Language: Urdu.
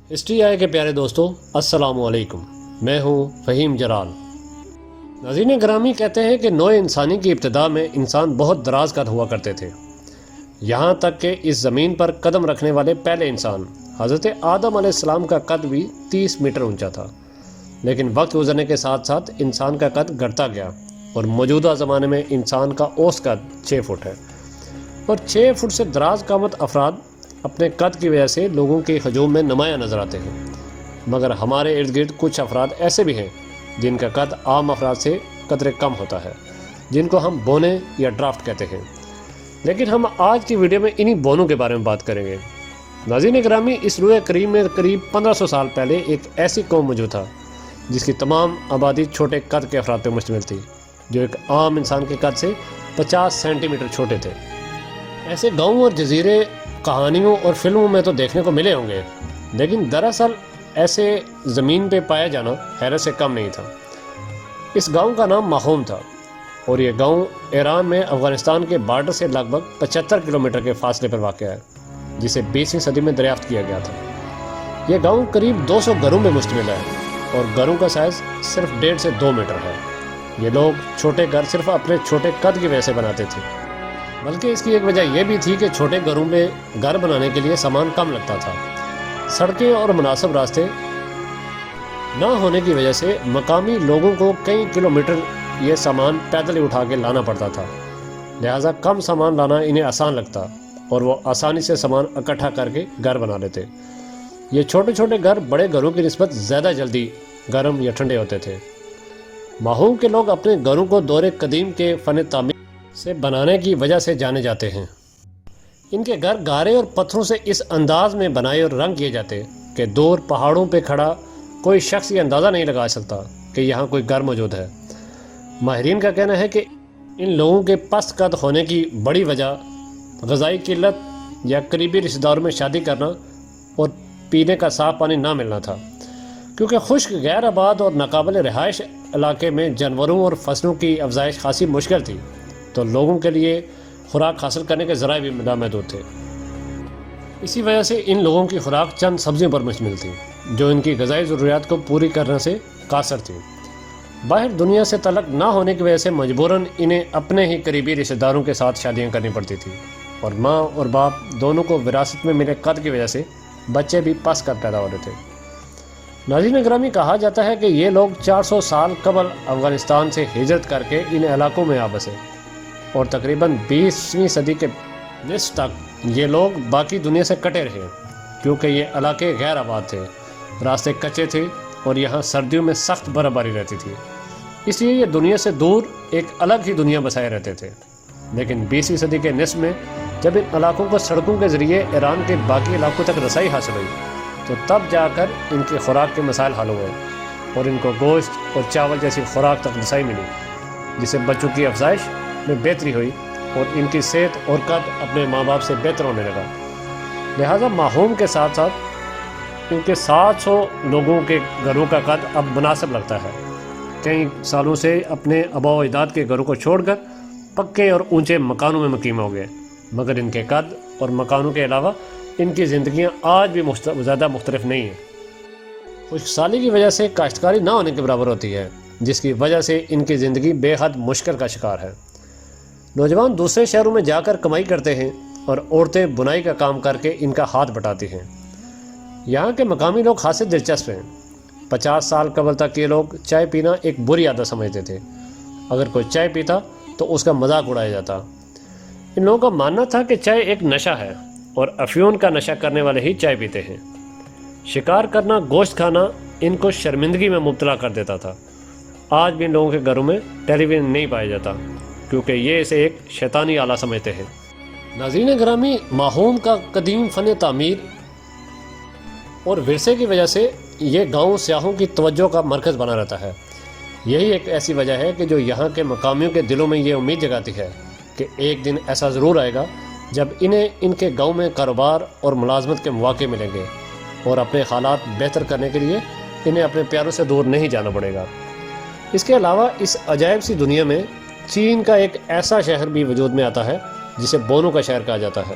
ہسٹری آئے کے پیارے دوستوں، السلام علیکم۔ میں ہوں فہیم جلال۔ ناظرین گرامی، کہتے ہیں کہ نوع انسانی کی ابتدا میں انسان بہت دراز قد ہوا کرتے تھے، یہاں تک کہ اس زمین پر قدم رکھنے والے پہلے انسان حضرت آدم علیہ السلام کا قد بھی 30 میٹر اونچا تھا۔ لیکن وقت گزرنے کے ساتھ ساتھ انسان کا قد گھٹتا گیا اور موجودہ زمانے میں انسان کا اوسط قد 6 فٹ ہے، اور 6 فٹ سے دراز قامت افراد اپنے قد کی وجہ سے لوگوں کے ہجوم میں نمایاں نظر آتے ہیں، مگر ہمارے ارد گرد کچھ افراد ایسے بھی ہیں جن کا قد عام افراد سے قدرے کم ہوتا ہے، جن کو ہم بونے یا ڈرافٹ کہتے ہیں۔ لیکن ہم آج کی ویڈیو میں انہی بونوں کے بارے میں بات کریں گے۔ ناظرین گرامی، اس روئے کریم میں قریب 1500 سال پہلے ایک ایسی قوم موجود تھا جس کی تمام آبادی چھوٹے قد کے افراد پر مشتمل تھی، جو ایک عام انسان کے قد سے 50 سینٹی میٹر چھوٹے تھے۔ ایسے گاؤں اور جزیرے کہانیوں اور فلموں میں تو دیکھنے کو ملے ہوں گے، لیکن دراصل ایسے زمین پہ پایا جانا حیرت سے کم نہیں تھا۔ اس گاؤں کا نام ماہوم تھا، اور یہ گاؤں ایران میں افغانستان کے بارڈر سے لگ بھگ 75 کلومیٹر کے فاصلے پر واقع ہے، جسے 20ویں صدی میں دریافت کیا گیا تھا۔ یہ گاؤں قریب 200 گھروں میں مشتمل ہے، اور گھروں کا سائز صرف 1.5 سے 2 میٹر ہے۔ یہ لوگ چھوٹے گھر صرف اپنے چھوٹے قد کی وجہ سے بناتے تھے، بلکہ اس کی ایک وجہ یہ بھی تھی کہ چھوٹے گھروں میں گھر بنانے کے لیے سامان کم لگتا تھا۔ سڑکیں اور مناسب راستے نہ ہونے کی وجہ سے مقامی لوگوں کو کئی کلومیٹر یہ سامان پیدل ہی اٹھا کے لانا پڑتا تھا، لہٰذا کم سامان لانا انہیں آسان لگتا اور وہ آسانی سے سامان اکٹھا کر کے گھر بنا لیتے۔ یہ چھوٹے چھوٹے گھر بڑے گھروں کی نسبت زیادہ جلدی گرم یا ٹھنڈے ہوتے تھے۔ ماہوم کے لوگ اپنے گھروں کو دور قدیم کے فن تعمیر سے بنانے کی وجہ سے جانے جاتے ہیں۔ ان کے گھر گارے اور پتھروں سے اس انداز میں بنائے اور رنگ کیے جاتے کہ دور پہاڑوں پہ کھڑا کوئی شخص یہ اندازہ نہیں لگا سکتا کہ یہاں کوئی گھر موجود ہے۔ ماہرین کا کہنا ہے کہ ان لوگوں کے پست قد ہونے کی بڑی وجہ غذائی قلت یا قریبی رشتہ داروں میں شادی کرنا اور پینے کا صاف پانی نہ ملنا تھا، کیونکہ خشک غیر آباد اور ناقابل رہائش علاقے میں جانوروں اور فصلوں کی افزائش خاصی مشکل تھی، تو لوگوں کے لیے خوراک حاصل کرنے کے ذرائع بھی نامحدود تھے۔ اسی وجہ سے ان لوگوں کی خوراک چند سبزیوں پر مشتمل تھی، جو ان کی غذائی ضروریات کو پوری کرنے سے قاصر تھیں۔ باہر دنیا سے تعلق نہ ہونے کی وجہ سے مجبوراً انہیں اپنے ہی قریبی رشتہ داروں کے ساتھ شادیاں کرنی پڑتی تھیں، اور ماں اور باپ دونوں کو وراثت میں ملے قد کی وجہ سے بچے بھی پس قد پیدا ہو رہے تھے۔ ناظرین گرامی، کہا جاتا ہے کہ یہ لوگ 400 سال قبل افغانستان سے ہجرت کر کے ان علاقوں میں آ بسے، اور تقریباً 20ویں صدی کے نصف تک یہ لوگ باقی دنیا سے کٹے رہے، کیونکہ یہ علاقے غیر آباد تھے، راستے کچے تھے، اور یہاں سردیوں میں سخت برف باری رہتی تھی، اس لیے یہ دنیا سے دور ایک الگ ہی دنیا بسائے رہتے تھے۔ لیکن 20ویں صدی کے نصف میں جب ان علاقوں کو سڑکوں کے ذریعے ایران کے باقی علاقوں تک رسائی حاصل ہوئی، تو تب جا کر ان کے خوراک کے مسائل حل ہوئے، اور ان کو گوشت اور چاول جیسی خوراک تک رسائی ملی، جس سے بچوں کی افزائش میں بہتری ہوئی اور ان کی صحت اور قد اپنے ماں باپ سے بہتر ہونے لگا۔ لہٰذا ماہوم کے ساتھ ساتھ ان کے 700 لوگوں کے گھروں کا قد اب مناسب لگتا ہے۔ کئی سالوں سے اپنے آباء و اجداد کے گھروں کو چھوڑ کر پکے اور اونچے مکانوں میں مقیم ہو گئے، مگر ان کے قد اور مکانوں کے علاوہ ان کی زندگیاں آج بھی زیادہ مختلف نہیں ہیں۔ خشک سالی کی وجہ سے کاشتکاری نہ ہونے کے برابر ہوتی ہے، جس کی وجہ سے ان کی زندگی بے حد مشکل کا شکار ہے۔ نوجوان دوسرے شہروں میں جا کر کمائی کرتے ہیں، اور عورتیں بنائی کا کام کر کے ان کا ہاتھ بٹاتی ہیں۔ یہاں کے مقامی لوگ خاصے دلچسپ ہیں۔ 50 سال قبل تک یہ لوگ چائے پینا ایک بری عادت سمجھتے تھے، اگر کوئی چائے پیتا تو اس کا مذاق اڑایا جاتا۔ ان لوگوں کا ماننا تھا کہ چائے ایک نشہ ہے، اور افیون کا نشہ کرنے والے ہی چائے پیتے ہیں۔ شکار کرنا، گوشت کھانا ان کو شرمندگی میں مبتلا کر دیتا تھا۔ آج بھی ان لوگوں کے گھروں میں ٹیلی ویژن نہیں پایا جاتا، کیونکہ یہ اسے ایک شیطانی آلہ سمجھتے ہیں۔ ناظرین گرامی، ماہوم کا قدیم فن تعمیر اور ورثے کی وجہ سے یہ گاؤں سیاحوں کی توجہ کا مرکز بنا رہتا ہے۔ یہی ایک ایسی وجہ ہے کہ جو یہاں کے مقامیوں کے دلوں میں یہ امید جگاتی ہے کہ ایک دن ایسا ضرور آئے گا جب انہیں ان کے گاؤں میں کاروبار اور ملازمت کے مواقع ملیں گے، اور اپنے حالات بہتر کرنے کے لیے انہیں اپنے پیاروں سے دور نہیں جانا پڑے گا۔ اس کے علاوہ اس عجائب سی دنیا میں چین کا ایک ایسا شہر بھی وجود میں آتا ہے جسے بونوں کا شہر کہا جاتا ہے۔